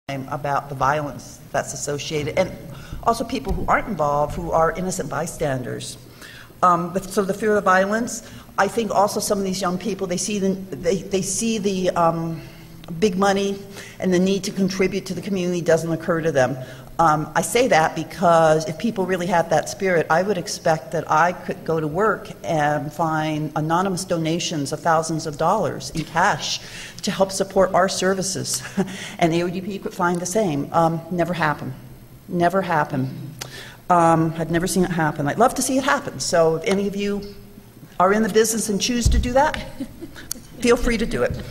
about the violence that's associated, and also people who aren't involved, who are innocent bystanders. So the fear of violence, I think also some of these young people, they see the big money and the need to contribute to the community doesn't occur to them. I say that because if people really have that spirit, I would expect that I could go to work and find anonymous donations of thousands of dollars in cash to help support our services. And the ODP could find the same. Never happened. Never happened. I've never seen it happen. I'd love to see it happen. So if any of you are in the business and choose to do that, feel free to do it.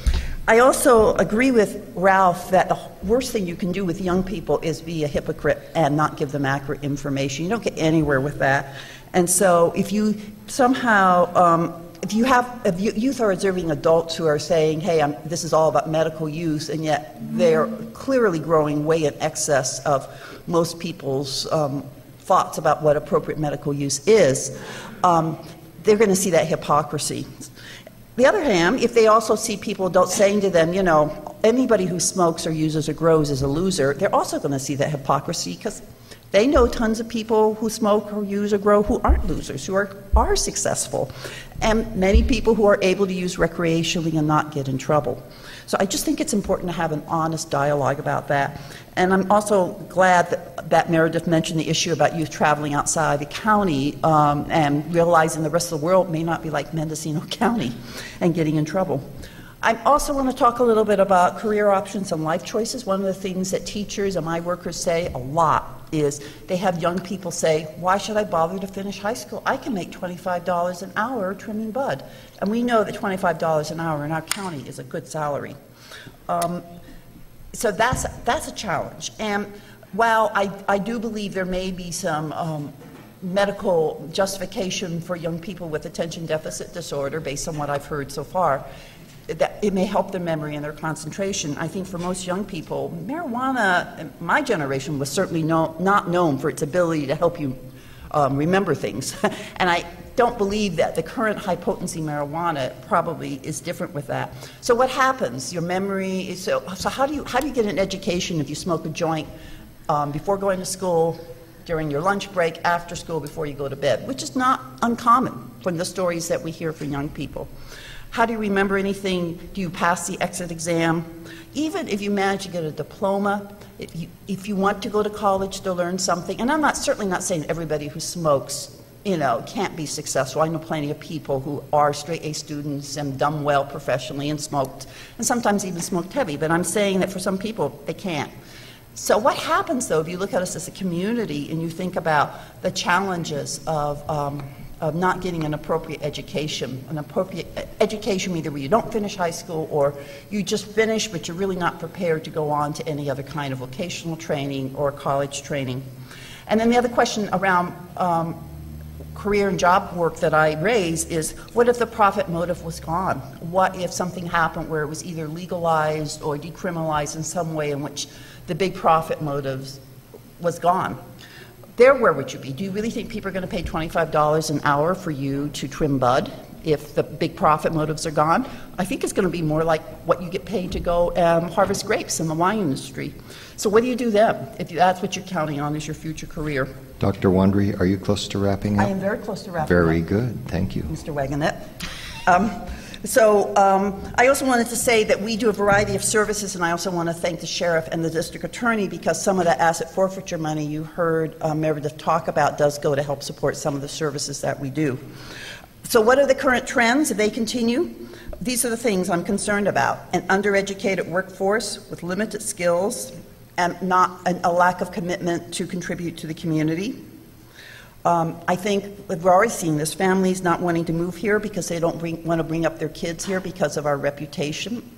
I also agree with Ralph that the worst thing you can do with young people is be a hypocrite and not give them accurate information. You don't get anywhere with that. And so if you somehow, if youth are observing adults who are saying, hey, this is all about medical use, and yet they're clearly growing way in excess of most people's thoughts about what appropriate medical use is, they're going to see that hypocrisy. The other hand, if they also see people, adults saying to them, you know, anybody who smokes or uses or grows is a loser, they're also going to see that hypocrisy because they know tons of people who smoke or use or grow who aren't losers, who are successful, and many people who are able to use recreationally and not get in trouble. So I just think it's important to have an honest dialogue about that. And I'm also glad that Meredith mentioned the issue about youth traveling outside the county and realizing the rest of the world may not be like Mendocino County and getting in trouble. I also want to talk a little bit about career options and life choices. One of the things that teachers and my workers say a lot is they have young people say, why should I bother to finish high school? I can make $25 an hour trimming bud. And we know that $25 an hour in our county is a good salary. So that's a challenge. And while I do believe there may be some medical justification for young people with attention deficit disorder based on what I've heard so far, that it may help their memory and their concentration. I think for most young people, marijuana, my generation, was certainly not known for its ability to help you remember things. And I don't believe that the current high-potency marijuana probably is different with that. So what happens? Your memory is so how do you get an education if you smoke a joint before going to school, during your lunch break, after school, before you go to bed, which is not uncommon from the stories that we hear from young people. How do you remember anything? Do you pass the exit exam? Even if you manage to get a diploma, if you want to go to college to learn something, and I'm certainly not saying everybody who smokes, you know, can't be successful. I know plenty of people who are straight A students and done well professionally and smoked, and sometimes even smoked heavy, but I'm saying that for some people, they can't. So what happens, though, if you look at us as a community and you think about the challenges of not getting an appropriate education either where you don't finish high school or you just finish but you're really not prepared to go on to any other kind of vocational training or college training. And then the other question around career and job work that I raise is, what if the profit motive was gone? What if something happened where it was either legalized or decriminalized in some way in which the big profit motives was gone? There, where would you be? Do you really think people are going to pay $25 an hour for you to trim bud if the big profit motives are gone? I think it's going to be more like what you get paid to go harvest grapes in the wine industry. So what do you do then if that's what you're counting on as your future career? Dr. Wandry, are you close to wrapping up? I am very close to wrapping up. Very good. Thank you. Mr. Wagonette. I also wanted to say that we do a variety of services, and I also want to thank the sheriff and the district attorney because some of the asset forfeiture money you heard Meredith talk about does go to help support some of the services that we do. So what are the current trends? If they continue, these are the things I'm concerned about: an undereducated workforce with limited skills and a lack of commitment to contribute to the community. I think we've already seen this, families not wanting to move here because they don't want to bring up their kids here because of our reputation.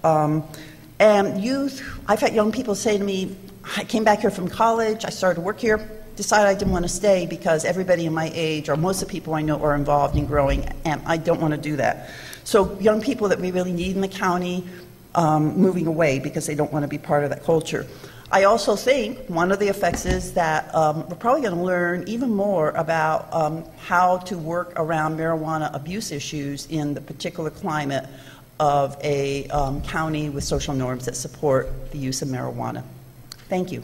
And youth, I've had young people say to me, I came back here from college, I started to work here, decided I didn't want to stay because everybody in my age, or most of the people I know, are involved in growing, and I don't want to do that. So young people that we really need in the county moving away because they don't want to be part of that culture. I also think one of the effects is that we're probably going to learn even more about how to work around marijuana abuse issues in the particular climate of a county with social norms that support the use of marijuana. Thank you.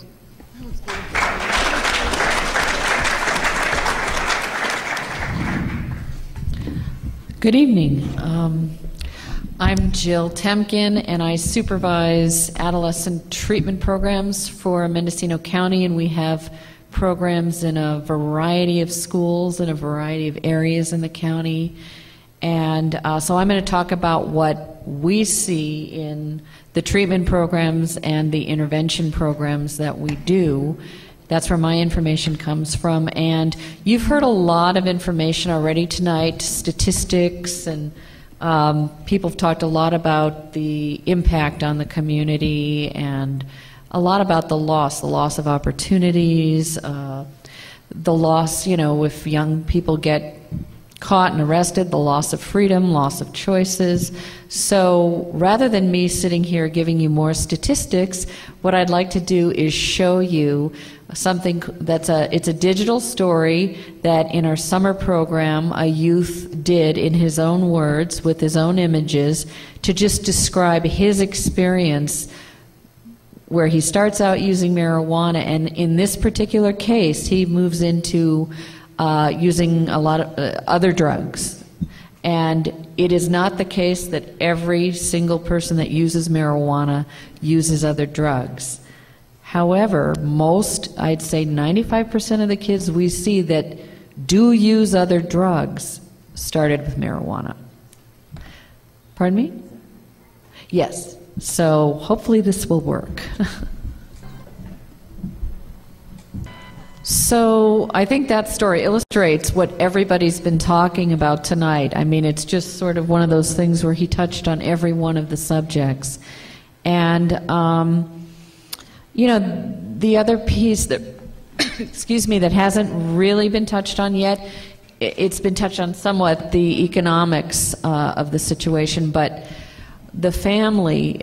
Good evening. I'm Jill Temkin, and I supervise adolescent treatment programs for Mendocino County, and we have programs in a variety of schools in a variety of areas in the county. And so I'm going to talk about what we see in the treatment programs and the intervention programs that we do. That's where my information comes from. And you've heard a lot of information already tonight, statistics, and people have talked a lot about the impact on the community and a lot about the loss of opportunities, the loss, if young people get caught and arrested, the loss of freedom, loss of choices. So rather than me sitting here giving you more statistics, what I'd like to do is show you something it's a digital story that in our summer program a youth did in his own words with his own images to just describe his experience where he starts out using marijuana, and in this particular case he moves into using a lot of other drugs. And it is not the case that every single person that uses marijuana uses other drugs. However, I'd say 95% of the kids we see that do use other drugs started with marijuana. Pardon me? Yes. So hopefully this will work. So I think that story illustrates what everybody's been talking about tonight. I mean, it's just sort of one of those things where he touched on every one of the subjects. And, the other piece that, excuse me, that hasn't really been touched on yet, it's been touched on somewhat, the economics of the situation, but the family,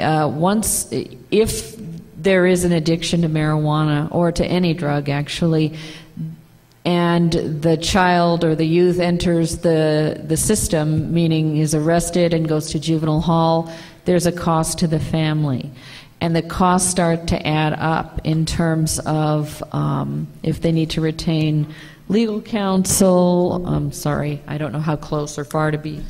if there is an addiction to marijuana or to any drug actually, and the child or the youth enters the system, meaning is arrested and goes to juvenile hall, there's a cost to the family. And the costs start to add up in terms of if they need to retain legal counsel, sorry, I don't know how close or far to be,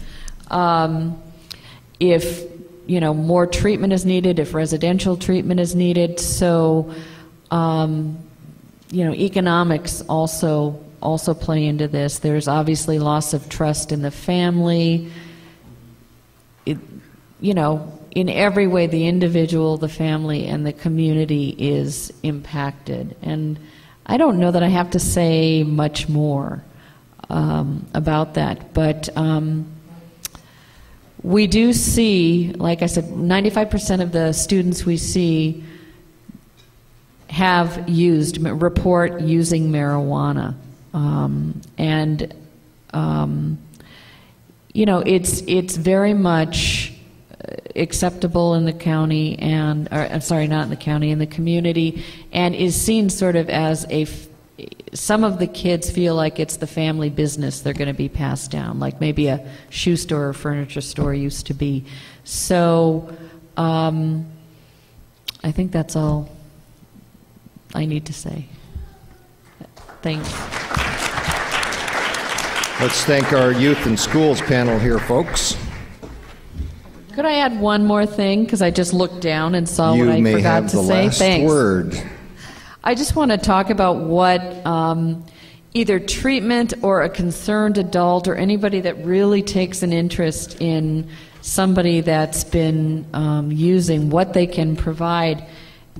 if more treatment is needed, if residential treatment is needed. So, economics also play into this. There's obviously loss of trust in the family. In every way, the individual, the family, and the community is impacted. And I don't know that I have to say much more about that, but we do see, like I said, 95% of the students we see report using marijuana. It's very much acceptable in the county and, not in the county, in the community, and is seen sort of as some of the kids feel like it's the family business they're going to be passed down, like maybe a shoe store or furniture store used to be. So I think that's all I need to say. Thanks. Let's thank our Youth and Schools panel here, folks. Could I add one more thing? Because I just looked down and saw what I forgot to say. Thanks. You may have the last word. I just want to talk about what either treatment or a concerned adult or anybody that really takes an interest in somebody that's been using, what they can provide.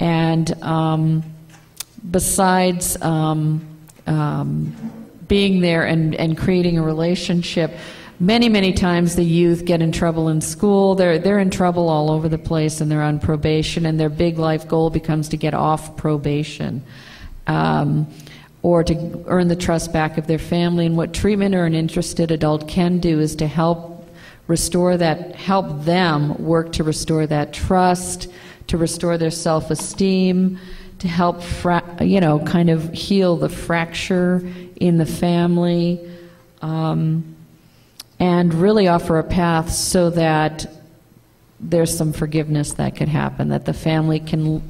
And besides being there and creating a relationship, many times the youth get in trouble in school. They're in trouble all over the place, and they're on probation, and their big life goal becomes to get off probation or to earn the trust back of their family. And what treatment or an interested adult can do is to help them work to restore that trust, to restore their self-esteem, to help kind of heal the fracture in the family. And really offer a path so that there's some forgiveness that could happen, that the family can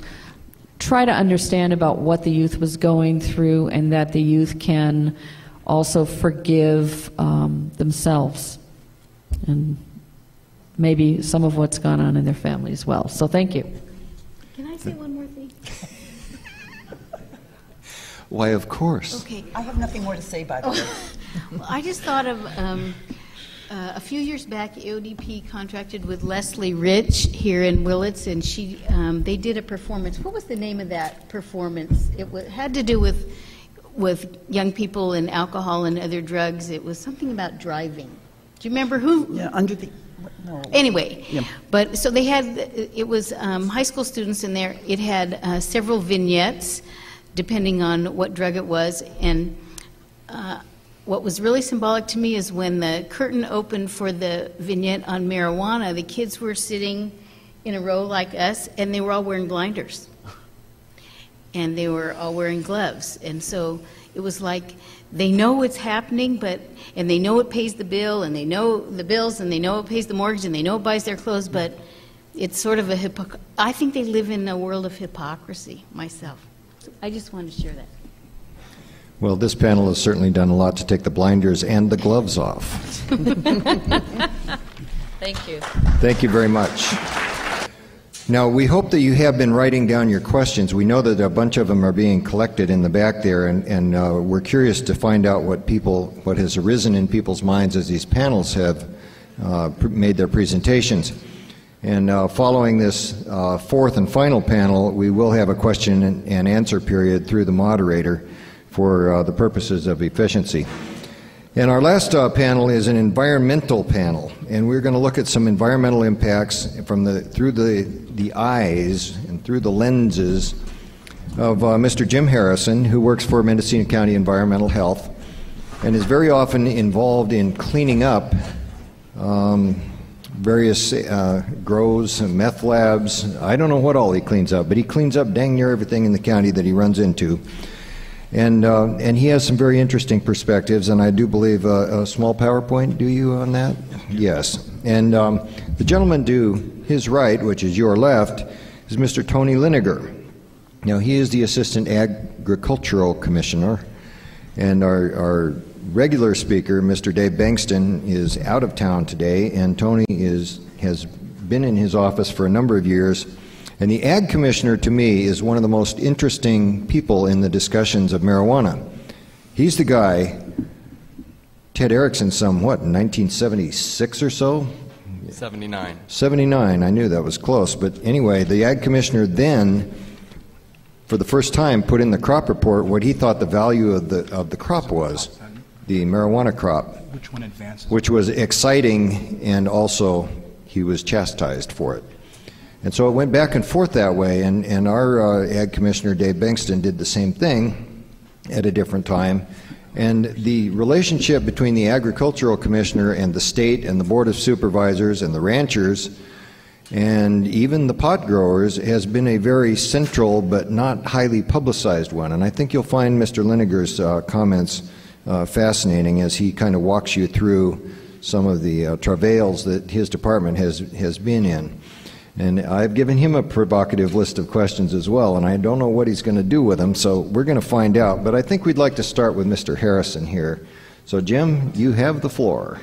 try to understand about what the youth was going through, and that the youth can also forgive themselves and maybe some of what's gone on in their family as well. So thank you. Can I say one more thing? Why, of course. Okay. I have nothing more to say, by the way. Well, I just thought of a few years back, AODP contracted with Leslie Rich here in Willits, and they did a performance. What was the name of that performance? It had to do with young people and alcohol and other drugs. It was something about driving. Do you remember who? Yeah, under the... No. Anyway, Yeah. but so they had, it was high school students in there. It had several vignettes, depending on what drug it was, and what was really symbolic to me is when the curtain opened for the vignette on marijuana, the kids were sitting in a row like us, and they were all wearing blinders. And they were all wearing gloves. And so it was like they know what's happening, and they know it pays the bill, and they know the bills, and they know it pays the mortgage, and they know it buys their clothes, but it's sort of I think they live in a world of hypocrisy, myself. So I just wanted to share that. Well, this panel has certainly done a lot to take the blinders and the gloves off. Thank you. Thank you very much. Now, we hope that you have been writing down your questions. We know that a bunch of them are being collected in the back there, and we're curious to find out what has arisen in people's minds as these panels have made their presentations. And following this fourth and final panel, we will have a question and answer period through the moderator for the purposes of efficiency. And our last panel is an environmental panel, and we're going to look at some environmental impacts through the eyes and through the lenses of Mr. Jim Harrison, who works for Mendocino County Environmental Health and is very often involved in cleaning up various grows and meth labs. I don't know what all he cleans up, but he cleans up dang near everything in the county that he runs into. And he has some very interesting perspectives, and I do believe a small PowerPoint, do you, on that? Yes. And the gentleman to his right, which is your left, is Mr. Tony Liniger. Now, he is the Assistant Agricultural Commissioner, and our regular speaker, Mr. Dave Bankston, is out of town today, and Tony has been in his office for a number of years. And the Ag Commissioner, to me, is one of the most interesting people in the discussions of marijuana. He's the guy, Ted Erickson, in 1976 or so? 79. 79, I knew that was close. But anyway, the Ag Commissioner then, for the first time, put in the crop report what he thought the value of the crop was, the marijuana crop. Which one advances? Which was exciting, and also he was chastised for it. And so it went back and forth that way, and our Ag Commissioner, Dave Bankston, did the same thing at a different time. And the relationship between the Agricultural Commissioner and the state and the Board of Supervisors and the ranchers and even the pot growers has been a very central but not highly publicized one. And I think you'll find Mr. Liniger's comments fascinating as he kind of walks you through some of the travails that his department has been in. And I've given him a provocative list of questions as well, and I don't know what he's going to do with them, so we're going to find out. But I think we'd like to start with Mr. Harrison here. So, Jim, you have the floor.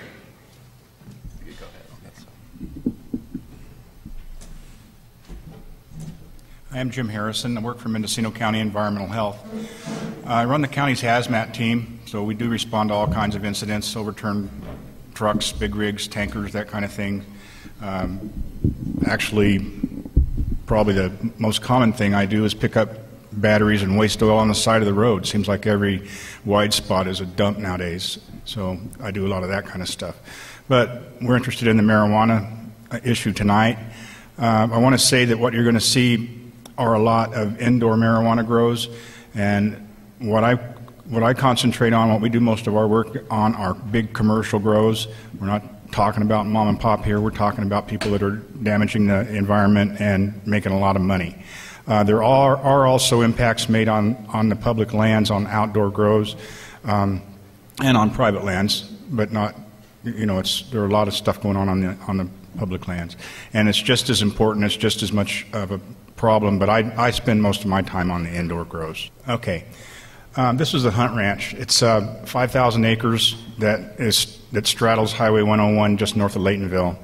I am Jim Harrison. I work for Mendocino County Environmental Health. I run the county's hazmat team, so we do respond to all kinds of incidents, overturned trucks, big rigs, tankers, that kind of thing. Actually, probably the most common thing I do is pick up batteries and waste oil on the side of the road. Seems like every wide spot is a dump nowadays, so I do a lot of that kind of stuff. But we're interested in the marijuana issue tonight. I want to say that what you're going to see are a lot of indoor marijuana grows, and what I concentrate on, what we do most of our work on, are big commercial grows. We're not talking about mom and pop here. We're talking about people that are damaging the environment and making a lot of money. There are also impacts made on the public lands, on outdoor grows, and on private lands, but not, there are a lot of stuff going on the public lands. And it's just as important, it's just as much of a problem, but I spend most of my time on the indoor grows. Okay. This is the Hunt Ranch. It's 5,000 acres that straddles Highway 101 just north of Laytonville.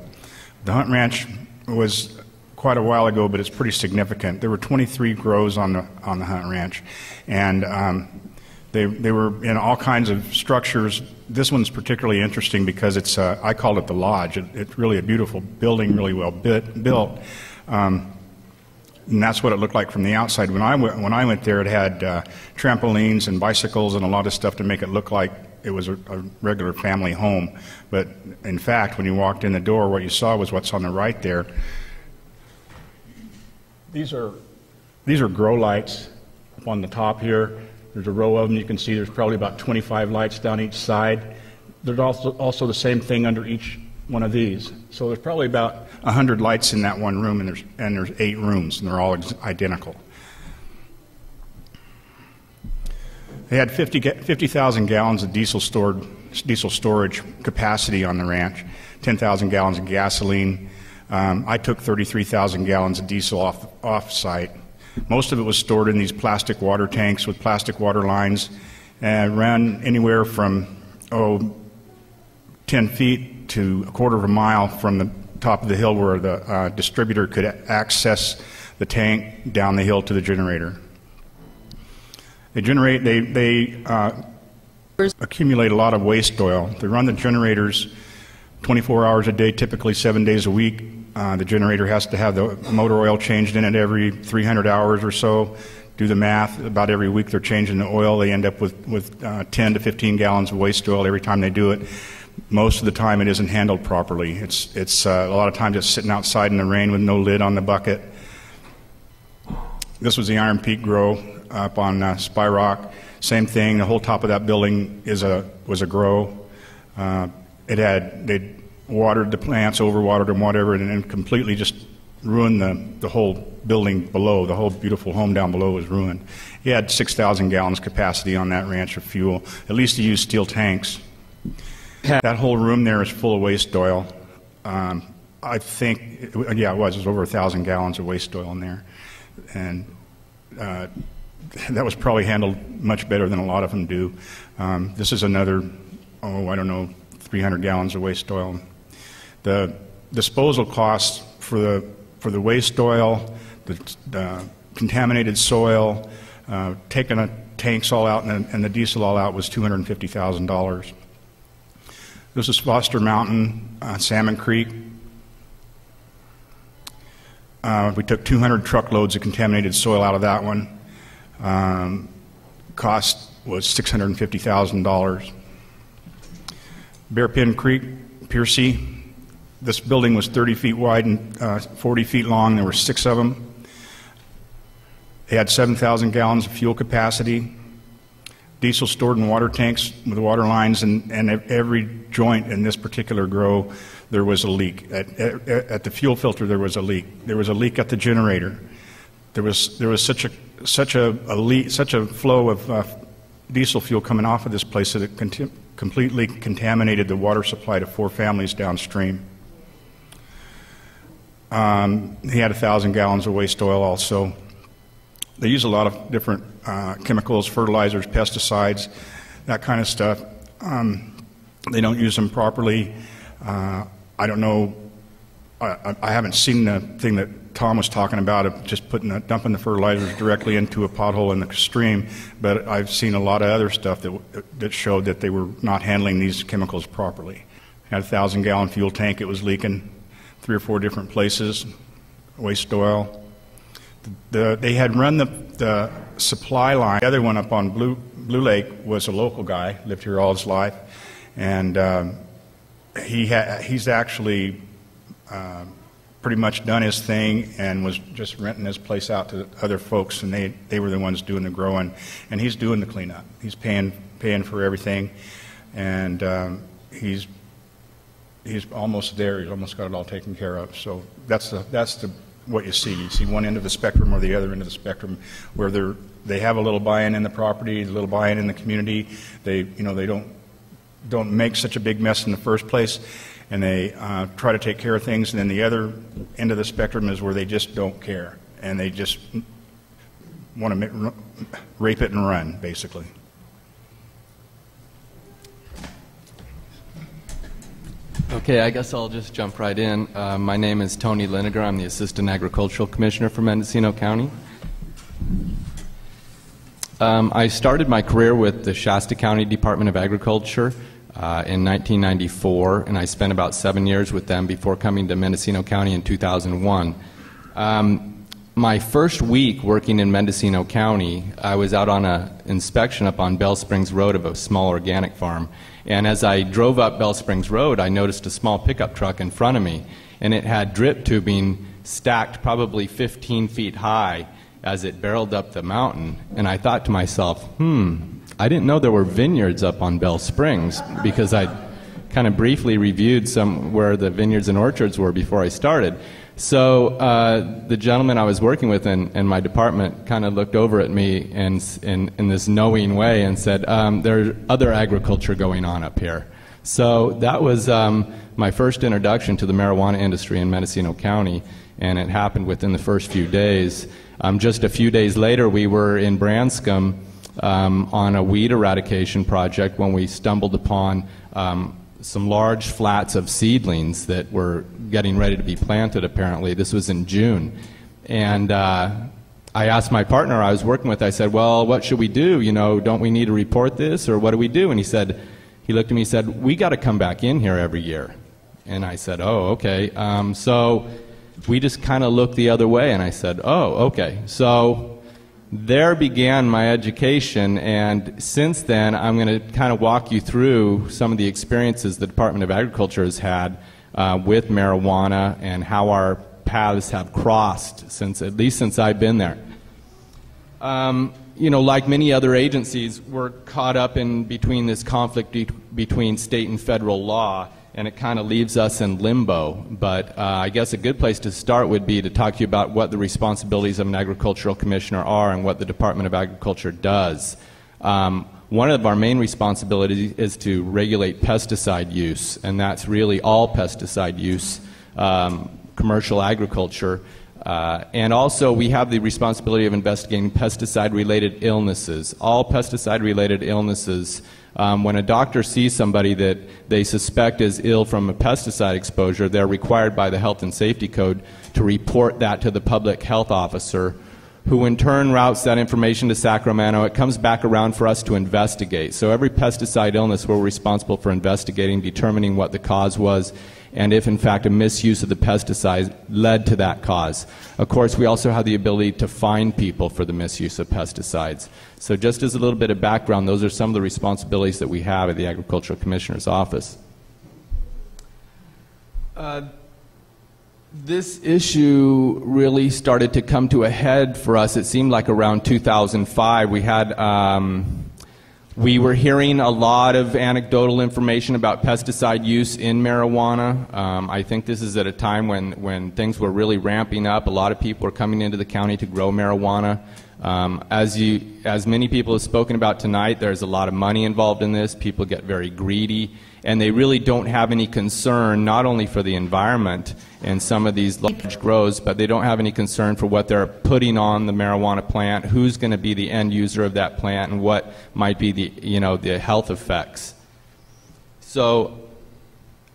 The Hunt Ranch was quite a while ago, but it's pretty significant. There were 23 grows on the Hunt Ranch, and they were in all kinds of structures. This one's particularly interesting because it's I called it the Lodge. It's really a beautiful building, really well built. And that's what it looked like from the outside. When I went there, it had trampolines and bicycles and a lot of stuff to make it look like it was a regular family home. But in fact, when you walked in the door, what you saw was what's on the right there. These are grow lights up on the top here. There's a row of them. You can see there's probably about 25 lights down each side. There's also the same thing under each one of these. So there's probably about 100 lights in that one room, and there's 8 rooms, and they're all identical. They had 50,000 gallons of diesel storage capacity on the ranch, 10,000 gallons of gasoline. I took 33,000 gallons of diesel off-site. Most of it was stored in these plastic water tanks with plastic water lines, and ran anywhere from 10 feet to a quarter of a mile from the top of the hill where the distributor could access the tank down the hill to the generator. They accumulate a lot of waste oil. They run the generators 24 hours a day, typically 7 days a week. The generator has to have the motor oil changed in it every 300 hours or so. Do the math, about every week they're changing the oil. They end up with 10 to 15 gallons of waste oil every time they do it. Most of the time it isn't handled properly. It's a lot of times it's sitting outside in the rain with no lid on the bucket. This was the Iron Peak grow up on Spy Rock. Same thing. The whole top of that building was a grow. They watered the plants, overwatered them, whatever, and then completely just ruined the whole building below. The whole beautiful home down below was ruined. He had 6,000 gallons capacity on that ranch of fuel. At least he used steel tanks. That whole room there is full of waste oil. I think, it was over 1,000 gallons of waste oil in there. And that was probably handled much better than a lot of them do. This is another, 300 gallons of waste oil. The disposal costs for the waste oil, the contaminated soil, taking the tanks all out and the diesel all out was $250,000. This is Foster Mountain, Salmon Creek. We took 200 truckloads of contaminated soil out of that one. Cost was $650,000. Bearpin Creek, Piercy. This building was 30 feet wide and 40 feet long. There were 6 of them. They had 7,000 gallons of fuel capacity. Diesel stored in water tanks with water lines, and every joint in this particular grow, there was a leak. At the fuel filter, there was a leak. There was a leak at the generator. There was such a flow of diesel fuel coming off of this place that it completely contaminated the water supply to 4 families downstream. He had 1,000 gallons of waste oil also. They use a lot of different chemicals, fertilizers, pesticides, that kind of stuff. They don't use them properly. I don't know. I haven't seen the thing that Tom was talking about of just dumping the fertilizers directly into a pothole in the stream, but I've seen a lot of other stuff that showed that they were not handling these chemicals properly. Had a 1,000-gallon fuel tank. It was leaking 3 or 4 different places, waste oil. They had run the supply line. The other one up on Blue Lake was a local guy, lived here all his life, and he's actually pretty much done his thing and was just renting his place out to other folks, and they were the ones doing the growing, and he's doing the cleanup. He's paying for everything, and he's almost there. He's almost got it all taken care of. So that's what you see. You see one end of the spectrum or the other end of the spectrum, where they have a little buy-in in the property, a little buy-in in the community. They don't make such a big mess in the first place, and they try to take care of things, and then the other end of the spectrum is where they just don't care, and they just want to rape it and run, basically. Okay, I guess I'll just jump right in. My name is Tony Linegar. I'm the Assistant Agricultural Commissioner for Mendocino County. I started my career with the Shasta County Department of Agriculture in 1994, and I spent about 7 years with them before coming to Mendocino County in 2001. My first week working in Mendocino County, I was out on an inspection up on Bell Springs Road of a small organic farm. And as I drove up Bell Springs Road, I noticed a small pickup truck in front of me, and it had drip tubing stacked probably 15 feet high as it barreled up the mountain. And I thought to myself, I didn't know there were vineyards up on Bell Springs, because I kind of briefly reviewed some where the vineyards and orchards were before I started. So the gentleman I was working with in my department kind of looked over at me and in this knowing way and said, there's other agriculture going on up here. So that was my first introduction to the marijuana industry in Mendocino County, and it happened within the first few days. Just a few days later, we were in Branscombe on a weed eradication project when we stumbled upon some large flats of seedlings that were getting ready to be planted, apparently. This was in June. And I asked my partner I was working with, I said, well, what should we do? You know, don't we need to report this, or what do we do? And he looked at me and said, we got to come back in here every year. And I said, oh, okay. So we just kind of looked the other way, and I said, oh, okay. So there began my education, and since then I'm going to kind of walk you through some of the experiences the Department of Agriculture has had with marijuana and how our paths have crossed at least since I've been there. You know, like many other agencies, we're caught up in between this conflict between state and federal law, and it kind of leaves us in limbo. But I guess a good place to start would be to talk to you about what the responsibilities of an agricultural commissioner are and what the Department of Agriculture does. One of our main responsibilities is to regulate pesticide use, and that's really all pesticide use, commercial agriculture. And also we have the responsibility of investigating pesticide-related illnesses. All pesticide-related illnesses, when a doctor sees somebody that they suspect is ill from a pesticide exposure, they're required by the Health and Safety Code to report that to the public health officer, who in turn routes that information to Sacramento. It comes back around for us to investigate. So every pesticide illness, we're responsible for investigating, determining what the cause was, and if in fact a misuse of the pesticide led to that cause. Of course, we also have the ability to fine people for the misuse of pesticides. So just as a little bit of background, those are some of the responsibilities that we have at the Agricultural Commissioner's Office. This issue really started to come to a head for us, it seemed like around 2005. We were hearing a lot of anecdotal information about pesticide use in marijuana. I think this is at a time when things were really ramping up. A lot of people were coming into the county to grow marijuana. As many people have spoken about tonight, there's a lot of money involved in this. People get very greedy, and they really don't have any concern not only for the environment in some of these large grows, but they don't have any concern for what they're putting on the marijuana plant, who's going to be the end user of that plant, and what might be the health effects. So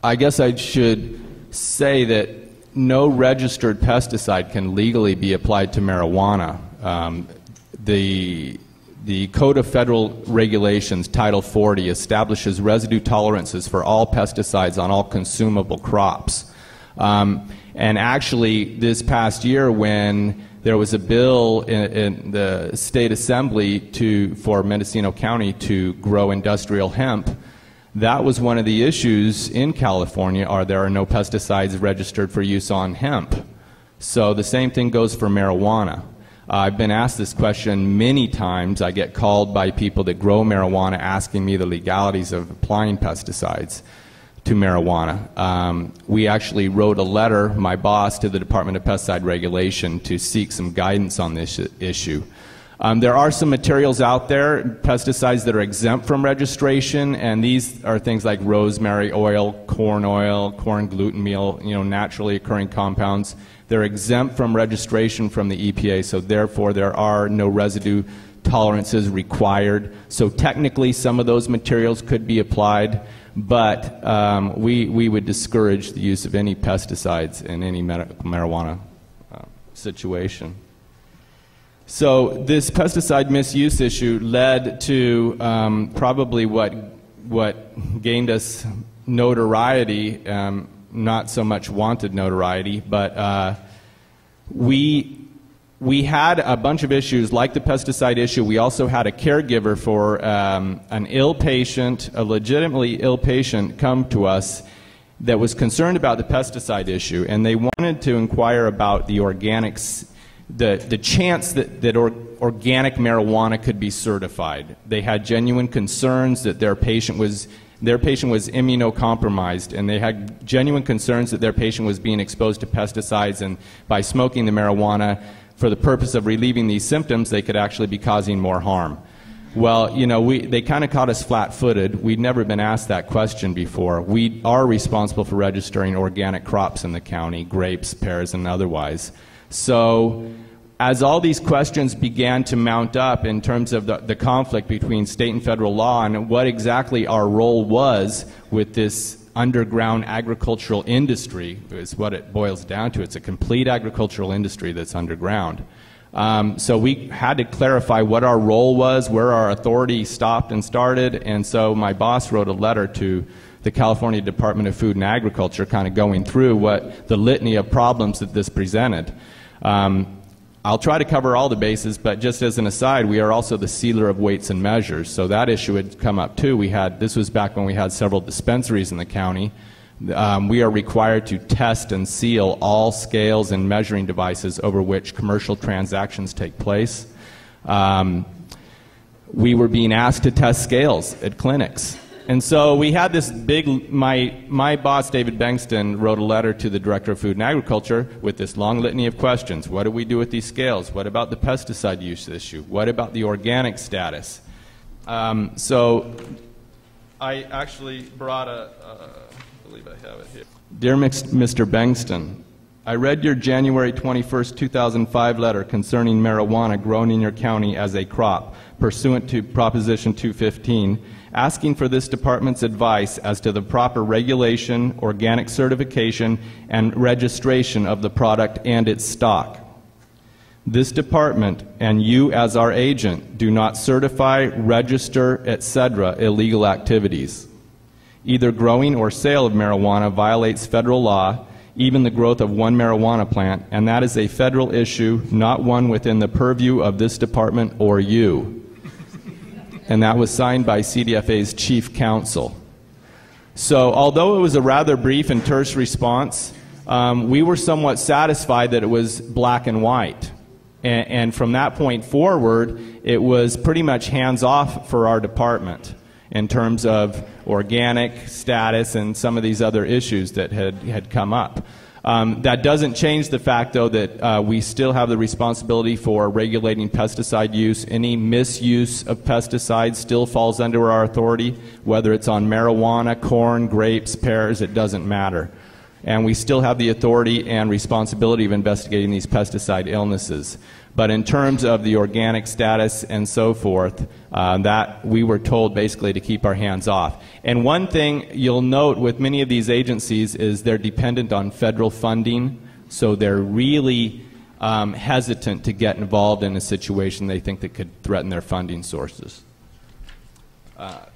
I guess I should say that no registered pesticide can legally be applied to marijuana. The Code of Federal Regulations, Title 40, establishes residue tolerances for all pesticides on all consumable crops. And actually, this past year, when there was a bill in the State Assembly for Mendocino County to grow industrial hemp, that was one of the issues in California, there are no pesticides registered for use on hemp. So the same thing goes for marijuana. I've been asked this question many times. I get called by people that grow marijuana asking me the legalities of applying pesticides to marijuana. We actually wrote a letter, my boss, to the Department of Pesticide Regulation to seek some guidance on this issue. There are some materials out there, pesticides that are exempt from registration, and these are things like rosemary oil, corn gluten meal, naturally occurring compounds. They're exempt from registration from the EPA, so therefore there are no residue tolerances required. So technically some of those materials could be applied, but we would discourage the use of any pesticides in any marijuana situation. So this pesticide misuse issue led to probably what gained us notoriety, not so much wanted notoriety, but we had a bunch of issues like the pesticide issue. We also had a caregiver for an ill patient, a legitimately ill patient, come to us that was concerned about the pesticide issue, and they wanted to inquire about the organics, the chance that organic marijuana could be certified. They had genuine concerns that their patient was immunocompromised, and they had genuine concerns that their patient was being exposed to pesticides, and by smoking the marijuana for the purpose of relieving these symptoms, they could actually be causing more harm. Well, they kind of caught us flat-footed. We'd never been asked that question before. We are responsible for registering organic crops in the county, grapes, pears, and otherwise. So as all these questions began to mount up in terms of the conflict between state and federal law and what exactly our role was with this underground agricultural industry, is what it boils down to. It's a complete agricultural industry that's underground. So we had to clarify what our role was, where our authority stopped and started, and so my boss wrote a letter to the California Department of Food and Agriculture kind of going through what the litany of problems that this presented. I'll try to cover all the bases, but just as an aside, we are also the sealer of weights and measures. So that issue had come up too. This was back when we had several dispensaries in the county. We are required to test and seal all scales and measuring devices over which commercial transactions take place. We were being asked to test scales at clinics. And so we had this big, my boss, David Bengston, wrote a letter to the Director of Food and Agriculture with this long litany of questions. What do we do with these scales? What about the pesticide use issue? What about the organic status? So I actually brought I believe I have it here. Dear Mr. Bengston, I read your January 21st, 2005 letter concerning marijuana grown in your county as a crop, pursuant to Proposition 215, asking for this department's advice as to the proper regulation, organic certification, and registration of the product and its stock. This department, and you as our agent, do not certify, register, etc. illegal activities. Either growing or sale of marijuana violates federal law, even the growth of one marijuana plant, and that is a federal issue, not one within the purview of this department or you. And that was signed by CDFA's chief counsel. So although it was a rather brief and terse response, we were somewhat satisfied that it was black and white. And from that point forward, it was pretty much hands-off for our department in terms of organic status and some of these other issues that had come up. That doesn't change the fact, though, that we still have the responsibility for regulating pesticide use. Any misuse of pesticides still falls under our authority, whether it's on marijuana, corn, grapes, pears, it doesn't matter. And we still have the authority and responsibility of investigating these pesticide illnesses. But in terms of the organic status and so forth, that we were told basically to keep our hands off. And one thing you'll note with many of these agencies is they're dependent on federal funding, so they're really hesitant to get involved in a situation they think that could threaten their funding sources.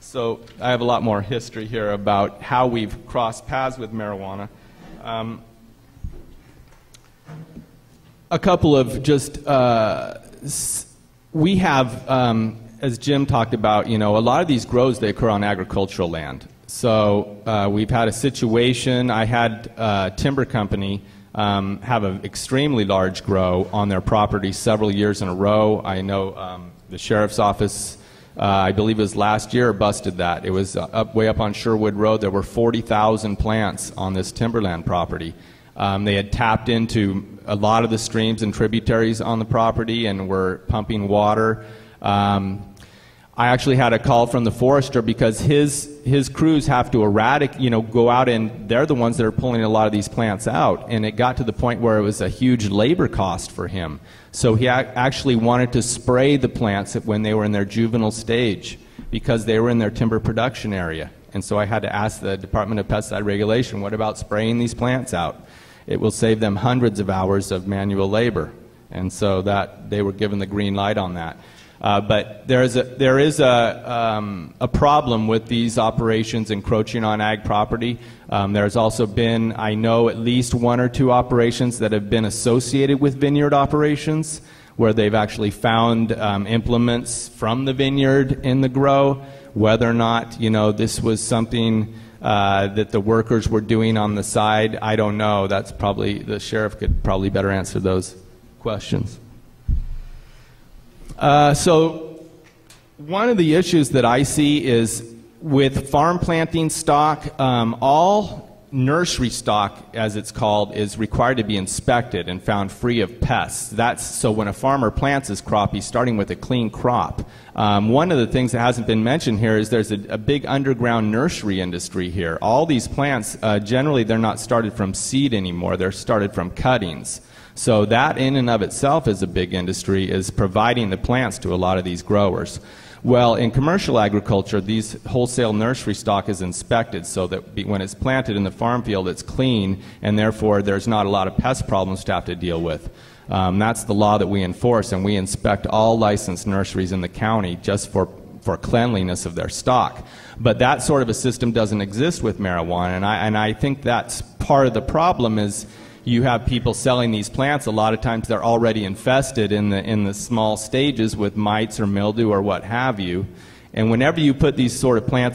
So I have a lot more history here about how we've crossed paths with marijuana. A couple of just, we have, as Jim talked about, a lot of these grows, they occur on agricultural land. So we've had a situation, I had a timber company have an extremely large grow on their property several years in a row. I know the sheriff's office, I believe it was last year, busted that. It was way up on Sherwood Road. There were 40,000 plants on this timberland property. They had tapped into a lot of the streams and tributaries on the property and were pumping water. I actually had a call from the forester because his crews have to go out, and they're the ones that are pulling a lot of these plants out. And it got to the point where it was a huge labor cost for him. So he actually wanted to spray the plants when they were in their juvenile stage because they were in their timber production area. And so I had to ask the Department of Pesticide Regulation, what about spraying these plants out? It will save them hundreds of hours of manual labor. And so that they were given the green light on that. But there is a problem with these operations encroaching on ag property. There's also been, I know, at least 1 or 2 operations that have been associated with vineyard operations, where they've actually found implements from the vineyard in the grow. Whether or not, this was something that the workers were doing on the side, I don't know. That's probably, the sheriff could probably better answer those questions. So one of the issues that I see is with farm planting stock, all nursery stock, as it's called, is required to be inspected and found free of pests. So when a farmer plants his crop, he's starting with a clean crop. One of the things that hasn't been mentioned here is there's a big underground nursery industry here. All these plants, generally they're not started from seed anymore, they're started from cuttings. So that in and of itself is a big industry, is providing the plants to a lot of these growers. Well, in commercial agriculture, these wholesale nursery stock is inspected so that when it's planted in the farm field, it's clean, and therefore there's not a lot of pest problems to have to deal with. That's the law that we enforce, and we inspect all licensed nurseries in the county just for cleanliness of their stock. But that sort of a system doesn't exist with marijuana, and I think that's part of the problem is you have people selling these plants. A lot of times they're already infested in the small stages with mites or mildew or what have you. And whenever you put these sort of plants in